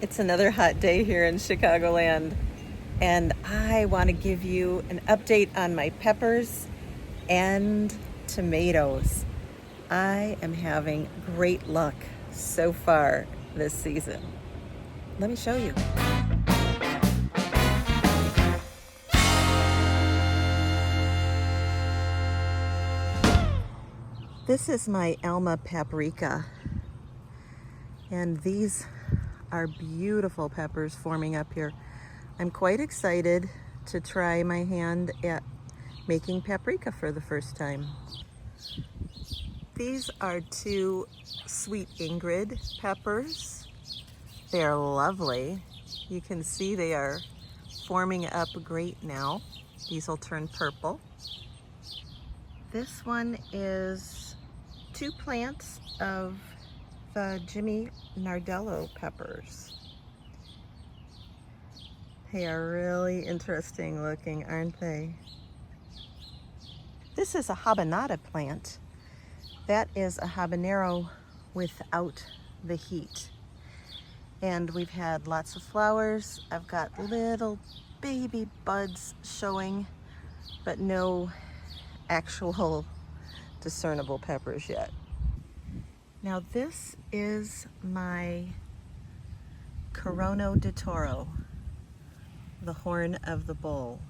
It's another hot day here in Chicagoland, and I want to give you an update on my peppers and tomatoes. I am having great luck so far this season. Let me show you. This is my Alma paprika, and these are beautiful peppers forming up here. I'm quite excited to try my hand at making paprika for the first time. These are two sweet Ingrid peppers. They are lovely. You can see they are forming up great now. These will turn purple. This one is two plants of the Jimmy Nardello peppers. They are really interesting looking, aren't they? This is a habanada plant. That is a habanero without the heat. And we've had lots of flowers. I've got little baby buds showing, but no actual discernible peppers yet. Now this is my Corona de Toro, the horn of the bull.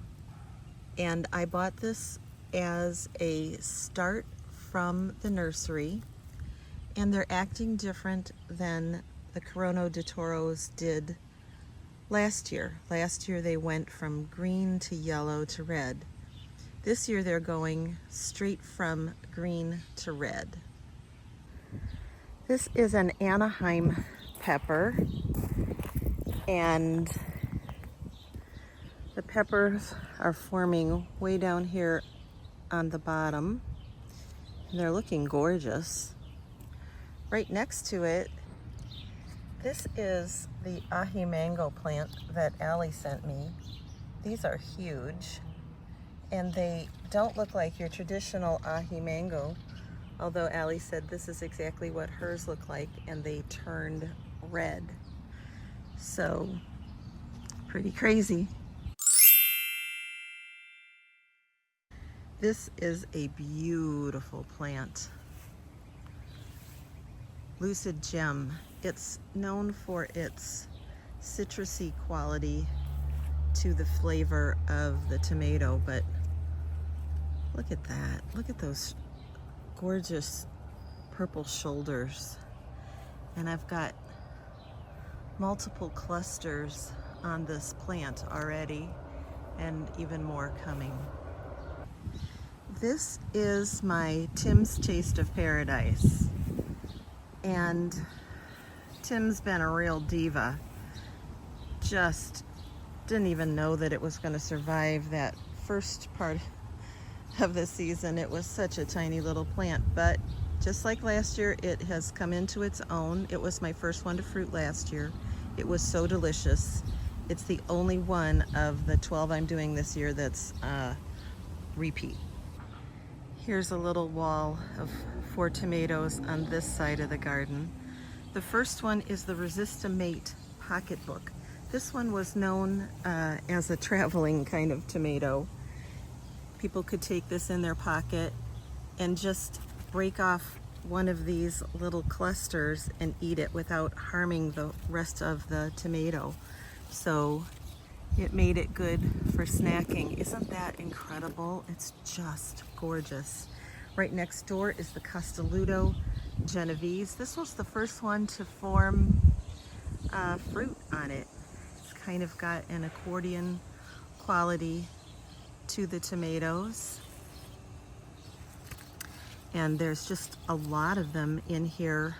And I bought this as a start from the nursery, and they're acting different than the Corona de Toros did last year. Last year they went from green to yellow to red. This year they're going straight from green to red. This is an Anaheim pepper, and the peppers are forming way down here on the bottom, and they're looking gorgeous. Right next to it, this is the ahi mango plant that Allie sent me. These are huge, and they don't look like your traditional ahi mango, although Allie said this is exactly what hers look like, and they turned red. So, pretty crazy. This is a beautiful plant. Lucid Gem. It's known for its citrusy quality to the flavor of the tomato, but look at that. Look at those gorgeous purple shoulders. And I've got multiple clusters on this plant already, and even more coming. This is my Tim's Taste of Paradise, and Tim's been a real diva. Just didn't even know that it was going to survive that first part of the season. It was such a tiny little plant, but just like last year, it has come into its own. It was my first one to fruit last year. It was so delicious. It's the only one of the 12 I'm doing this year that's repeat. Here's a little wall of 4 tomatoes on this side of the garden. The first one is the Resist-A-Mate pocketbook. This one was known as a traveling kind of tomato. People could take this in their pocket and just break off one of these little clusters and eat it without harming the rest of the tomato. So it made it good for snacking. Isn't that incredible? It's just gorgeous. Right next door is the Castelluto Genovese. This was the first one to form fruit on it. It's kind of got an accordion quality to the tomatoes. And there's just a lot of them in here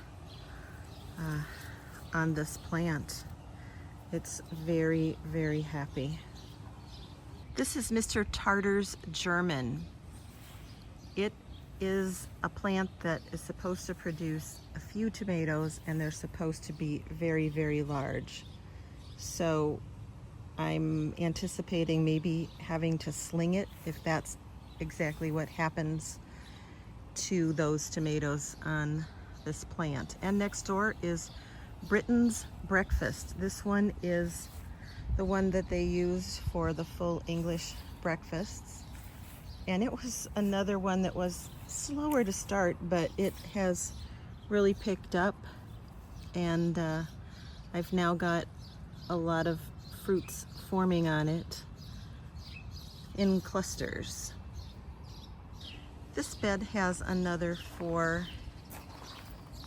on this plant. It's very, very happy. This is Mr. Tartar's German. It is a plant that is supposed to produce a few tomatoes, and they're supposed to be very, very large. So I'm anticipating maybe having to sling it if that's exactly what happens to those tomatoes on this plant. And next door is Britain's breakfast. This one is the one that they used for the full English breakfasts. And it was another one that was slower to start, but it has really picked up. And I've now got a lot of fruits forming on it in clusters. This bed has another 4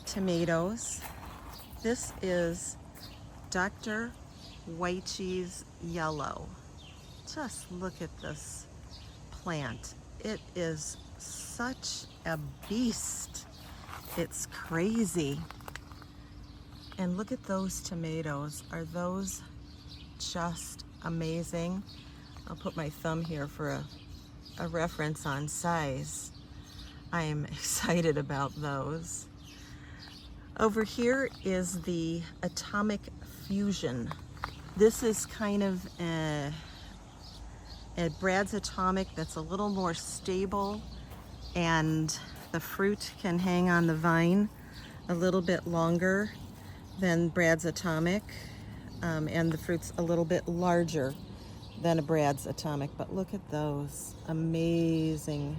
tomatoes. This is Dr. White Cheese Yellow. Just look at this plant. It is such a beast. It's crazy. And look at those tomatoes. Are those just amazing? I'll put my thumb here for a reference on size. I am excited about those. Over here is the Atomic Fusion. This is kind of a Brad's Atomic that's a little more stable, and the fruit can hang on the vine a little bit longer than Brad's Atomic, and the fruit's a little bit larger than a Brad's Atomic. But look at those, amazing.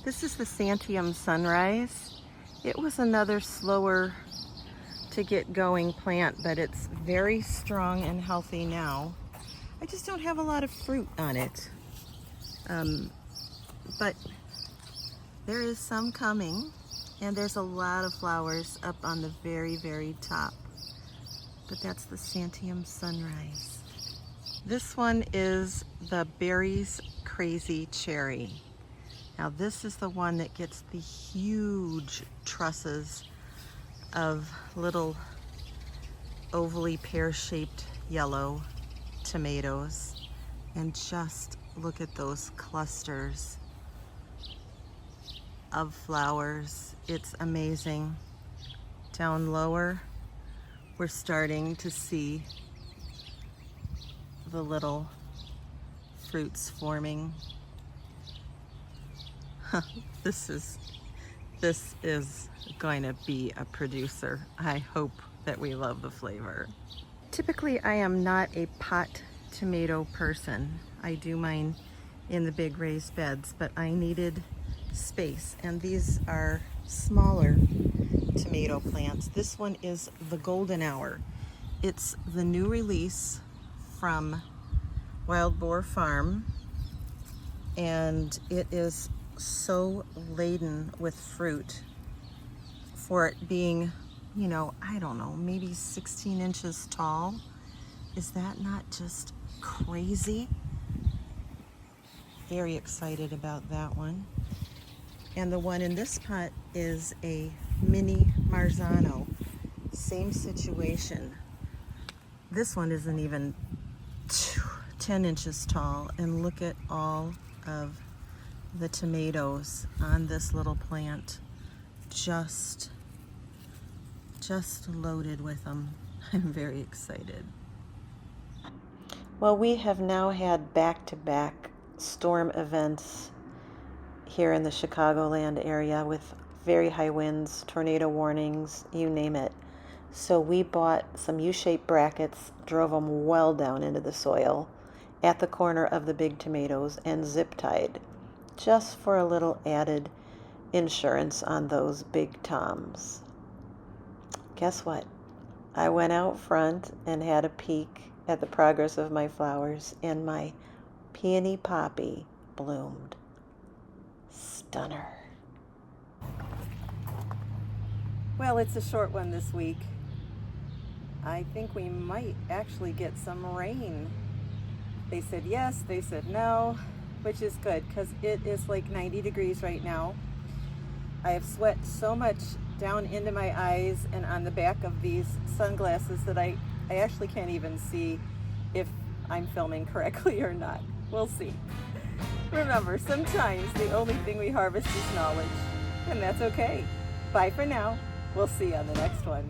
This is the Santiam Sunrise. It was another slower to get going plant, but it's very strong and healthy now. I just don't have a lot of fruit on it. But there is some coming, and there's a lot of flowers up on the very, very top. But that's the Santiam Sunrise. This one is the Berries Crazy Cherry. Now this is the one that gets the huge trusses of little ovally pear-shaped yellow tomatoes. And just look at those clusters of flowers. It's amazing. Down lower, we're starting to see the little fruits forming. This is going to be a producer. I hope that we love the flavor. Typically, I am not a pot tomato person. I do mine in the big raised beds, but I needed space, and these are smaller tomato plants. This one is the Golden Hour. It's the new release from Wild Boar Farm, and it is so laden with fruit for it being, you know, I don't know, maybe 16 inches tall. Is that not just crazy? Very excited about that one. And the one in this pot is a mini Marzano. Same situation. This one isn't even 10 inches tall, and look at all of the tomatoes on this little plant. Just loaded with them. I'm very excited. Well, we have now had back-to-back storm events here in the Chicagoland area with very high winds, tornado warnings, you name it. So we bought some U-shaped brackets, drove them well down into the soil at the corner of the big tomatoes, and zip-tied, just for a little added insurance on those big toms. Guess what? I went out front and had a peek at the progress of my flowers, and my peony poppy bloomed. Stunner. Well, it's a short one this week. I think we might actually get some rain. They said yes, they said no, which is good because it is like 90 degrees right now. I have sweat so much down into my eyes and on the back of these sunglasses that I actually can't even see if I'm filming correctly or not. We'll see. Remember, sometimes the only thing we harvest is knowledge, and that's okay. Bye for now. We'll see you on the next one.